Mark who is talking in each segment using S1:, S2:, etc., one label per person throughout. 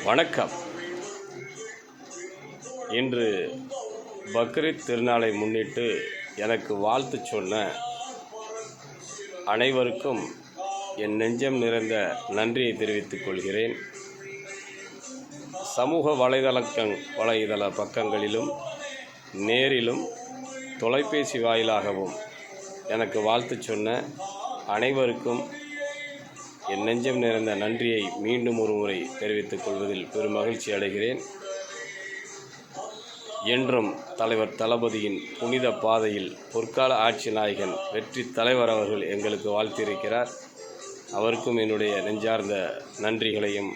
S1: வணக்கம். இன்று பக்ரீத் திருநாளை முன்னிட்டு எனக்கு வாழ்த்து சொன்ன அனைவருக்கும் என் நெஞ்சம் நிறைந்த நன்றியை தெரிவித்துக் கொள்கிறேன். சமூக வலைதள பக்கங்களிலும் நேரிலும் தொலைபேசி வாயிலாகவும் எனக்கு வாழ்த்து சொன்ன அனைவருக்கும் என் நெஞ்சம் நிறைந்த நன்றியை மீண்டும் ஒரு முறை தெரிவித்துக் கொள்வதில் பெரும் மகிழ்ச்சி அடைகிறேன். என்றும் தலைவர் தளபதியின் புனித பாதையில் பொற்கால ஆட்சி நாயகன் வெற்றி தலைவர் அவர்கள் எங்களுக்கு வாழ்த்தியிருக்கிறார். அவருக்கும் என்னுடைய நெஞ்சார்ந்த நன்றிகளையும்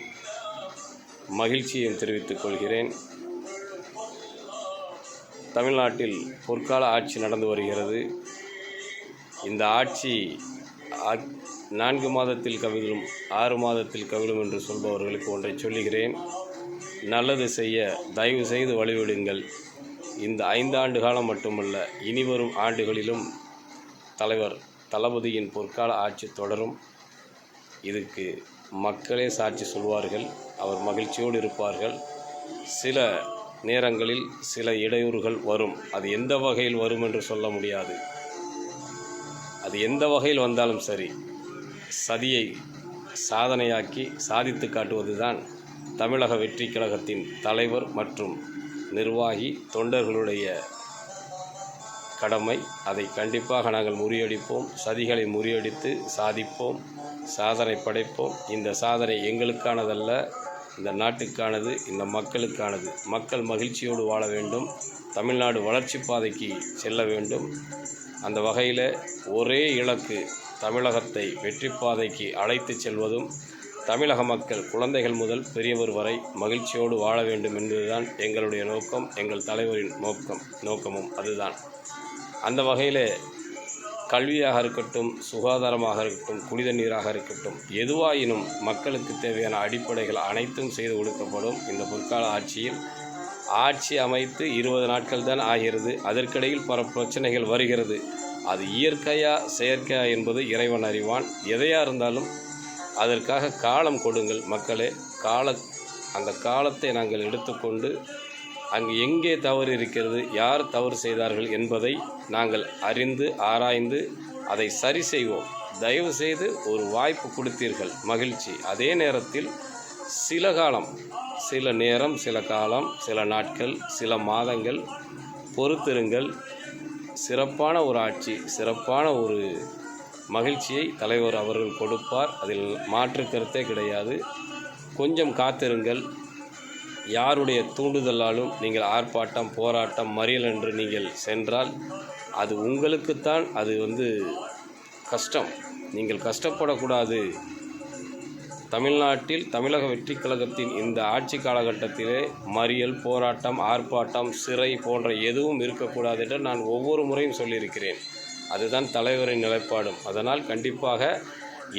S1: மகிழ்ச்சியையும் தெரிவித்துக் கொள்கிறேன். தமிழ்நாட்டில் பொற்கால ஆட்சி நடந்து வருகிறது. இந்த ஆட்சி 4 மாதத்தில் கவிழும் 6 மாதத்தில் கவிழும் என்று சொல்பவர்களுக்கு ஒன்றை சொல்லுகிறேன். நல்லது செய்ய தயவு செய்து வழிவிடுங்கள். இந்த 5 ஆண்டு காலம் மட்டுமல்ல, இனிவரும் ஆண்டுகளிலும் தலைவர் தளபதியின் பொற்கால ஆட்சி தொடரும். இதுக்கு மக்களே சாட்சி சொல்வார்கள். அவர் மகிழ்ச்சியோடு இருப்பார்கள். சில நேரங்களில் சில இடையூறுகள் வரும். அது எந்த வகையில் வரும் என்று சொல்ல முடியாது. அது எந்த வகையில் வந்தாலும் சரி, சதியை சாதனையாக்கி சாதித்து காட்டுவதுதான் தமிழக வெற்றி கழகத்தின் தலைவர் மற்றும் நிர்வாகி தொண்டர்களுடைய கடமை. அதை கண்டிப்பாக நாங்கள் முறியடிப்போம். சதிகளை முறியடித்து சாதிப்போம், சாதனை படைப்போம். இந்த சாதனை எங்களுக்கானதல்ல, இந்த நாட்டுக்கானது, இந்த மக்களுக்கானது. மக்கள் மகிழ்ச்சியோடு வாழ வேண்டும். தமிழ்நாடு வளர்ச்சி பாதைக்கு செல்ல வேண்டும். அந்த வகையில் ஒரே இலக்கு, தமிழகத்தை வெற்றி பாதைக்கு அழைத்து செல்வதும், தமிழக மக்கள் குழந்தைகள் முதல் பெரியவர் வரை மகிழ்ச்சியோடு வாழ வேண்டும் என்பதுதான் எங்களுடைய நோக்கம். எங்கள் தலைவரின் நோக்கமும் அதுதான். அந்த வகையில் கல்வியாக இருக்கட்டும், சுகாதாரமாக இருக்கட்டும், குடித நீராக இருக்கட்டும், எதுவாயினும் மக்களுக்கு தேவையான அடிப்படைகள் அனைத்தும் செய்து கொடுக்கப்படும். இந்த பொற்கால ஆட்சியில் ஆட்சி அமைத்து 20 நாட்கள் தான் ஆகிறது. அதற்கிடையில் பல பிரச்சனைகள் வருகிறது. அது இயற்கையா செயற்கையா என்பது இறைவன் அறிவான். எதையாக இருந்தாலும் அதற்காக காலம் கொடுங்கள் மக்களே. அந்த காலத்தை நாங்கள் எடுத்துக்கொண்டு அங்கு எங்கே தவறு இருக்கிறது, யார் தவறு செய்தார்கள் என்பதை நாங்கள் அறிந்து ஆராய்ந்து அதை சரி செய்வோம். தயவு செய்து ஒரு வாய்ப்பு கொடுத்தீர்கள், மகிழ்ச்சி. அதே நேரத்தில் சில காலம், சில நேரம், சில காலம், சில நாட்கள், சில மாதங்கள் பொறுத்திருங்கள். சிறப்பான ஒரு ஆட்சி, சிறப்பான ஒரு மகிழ்ச்சியை தலைவர் அவர்கள் கொடுப்பார். அதில் மாற்று கருத்தே கிடையாது. கொஞ்சம் காத்திருங்கள். யாருடைய தூண்டுதலாலும் நீங்கள் ஆர்ப்பாட்டம், போராட்டம், மறியல் என்று நீங்கள் சென்றால் அது உங்களுக்குத்தான் அது கஷ்டம். நீங்கள் கஷ்டப்படக்கூடாது. தமிழ்நாட்டில் தமிழக வெற்றி கழகத்தின் இந்த ஆட்சி காலகட்டத்திலே மறியல், போராட்டம், ஆர்ப்பாட்டம், சிறை போன்ற எதுவும் இருக்கக்கூடாது என்று நான் ஒவ்வொரு முறையும் சொல்லியிருக்கிறேன். அதுதான் தலைவரின் நிலைப்பாடும். அதனால் கண்டிப்பாக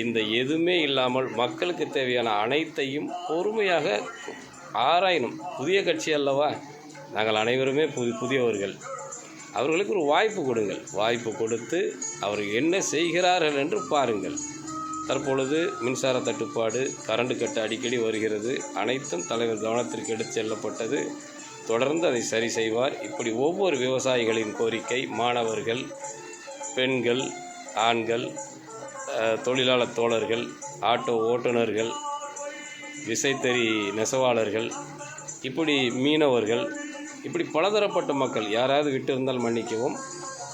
S1: இந்த எதுவுமே இல்லாமல் மக்களுக்கு தேவையான அனைத்தையும் பொறுமையாக ஆராயணும். புதிய கட்சி அல்லவா, நாங்கள் அனைவருமே புதியவர்கள். அவர்களுக்கு ஒரு வாய்ப்பு கொடுங்கள். வாய்ப்பு கொடுத்து அவர் என்ன செய்கிறார்கள் என்று பாருங்கள். தற்பொழுது மின்சார தட்டுப்பாடு, கரண்ட் கட்டு அடிக்கடி வருகிறது. அனைத்தும் தலைவர் கவனத்திற்கு எடுத்து செல்லப்பட்டது. தொடர்ந்து அதை சரி செய்வார். இப்படி ஒவ்வொரு விவசாயிகளின் கோரிக்கை, மாணவர்கள், பெண்கள், ஆண்கள், தொழிலாளர் தோழர்கள், ஆட்டோ ஓட்டுநர்கள், விசைத்தறி நெசவாளர்கள், இப்படி மீனவர்கள், இப்படி பலதரப்பட்ட மக்கள், யாராவது விட்டு இருந்தால் மன்னிக்கவும்.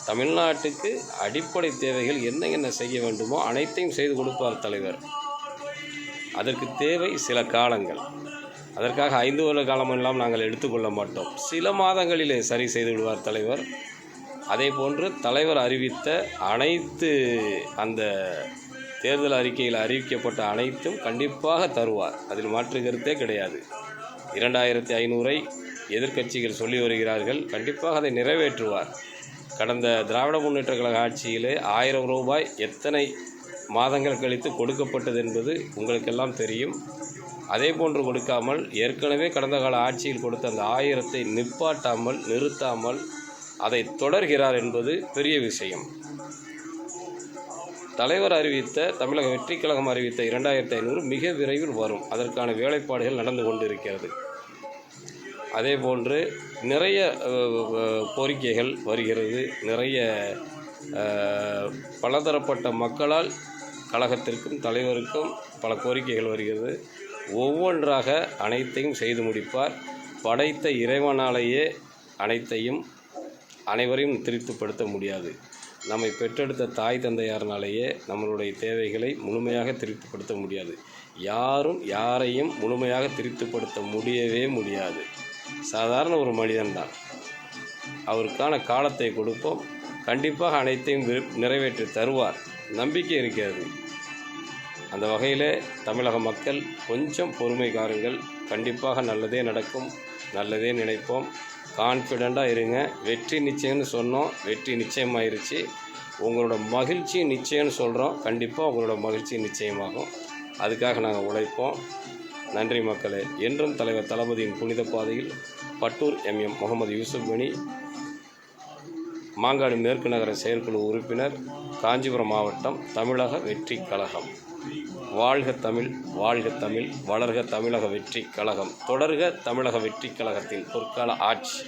S1: தமிழ்நாட்டுக்கு அடிப்படை தேவைகள் என்ன செய்ய வேண்டுமோ அனைத்தையும் செய்து கொடுப்பார் தலைவர். அதற்கு தேவை சில காலங்கள். அதற்காக 5 வருட காலமெல்லாம் நாங்கள் எடுத்துக்கொள்ள மாட்டோம். சில மாதங்களிலே சரி செய்து விடுவார் தலைவர். அதே போன்று தலைவர் அறிவித்த அனைத்து அந்த தேர்தல் அறிக்கையில் அறிவிக்கப்பட்ட அனைத்தும் கண்டிப்பாக தருவார். அதில் மாற்று கருத்தே கிடையாது. 2500 எதிர்க்கட்சிகள் சொல்லி வருகிறார்கள். கண்டிப்பாக அதை நிறைவேற்றுவார். கடந்த திராவிட முன்னேற்ற கழக ஆட்சியிலே 1000 ரூபாய் எத்தனை மாதங்கள் கழித்து கொடுக்கப்பட்டது என்பது உங்களுக்கெல்லாம் தெரியும். அதே போன்று கொடுக்காமல் ஏற்கனவே கடந்த கால ஆட்சியில் கொடுத்த அந்த 1000ஐ நிறுத்தாமல் அதை தொடர்கிறார் என்பது பெரிய விஷயம். தலைவர் அறிவித்த தமிழக வெற்றிக் கழகம் அறிவித்த 2500 மிக விரைவில் வரும். அதற்கான வேலைப்பாடுகள் நடந்து கொண்டிருக்கிறது. அதேபோன்று நிறைய கோரிக்கைகள் வருகிறது. நிறைய பலதரப்பட்ட மக்களால் கழகத்திற்கும் தலைவருக்கும் பல கோரிக்கைகள் வருகிறது. ஒவ்வொன்றாக அனைத்தையும் செய்து முடிப்பார். படைத்த இறைவனாலேயே அனைவரையும் திருப்திப்படுத்த முடியாது. நம்மை பெற்றெடுத்த தாய் தந்தையார்னாலேயே நம்மளுடைய தேவைகளை முழுமையாக திருப்திப்படுத்த முடியாது. யாரும் யாரையும் முழுமையாக திருப்திப்படுத்த முடியவே முடியாது. சாதாரண ஒரு மனிதன்தான். அவருக்கான காலத்தை கொடுப்போம். கண்டிப்பாக அனைத்தையும் நிறைவேற்றி தருவார். நம்பிக்கை இருக்கிறது. அந்த வகையில் தமிழக மக்கள் கொஞ்சம் பொறுமை காருங்கள். கண்டிப்பாக நல்லதே நடக்கும். நல்லதே நினைப்போம். கான்ஃபிடெண்ட்டாக இருங்க. வெற்றி நிச்சயம்னு சொன்னோம். வெற்றி நிச்சயமாயிருச்சு. உங்களோட மகிழ்ச்சி நிச்சயம்னு சொல்கிறோம். கண்டிப்பாக உங்களோட மகிழ்ச்சி நிச்சயமாகும். அதுக்காக நாங்கள் உழைப்போம். நன்றி மக்களே. என்றும் தலைவர் தளபதியின் புனித பாதையில் பட்டூர் MM முகமது யூசுப் கனி, மாங்காடு மேற்கு நகர செயற்குழு உறுப்பினர், காஞ்சிபுரம் மாவட்டம், தமிழக வெற்றி கழகம். வாழ்க தமிழ், வாழ்க தமிழ், வளர்க தமிழக வெற்றி கழகம், தொடர்க தமிழக வெற்றி கழகத்தின் பொற்கால ஆட்சி.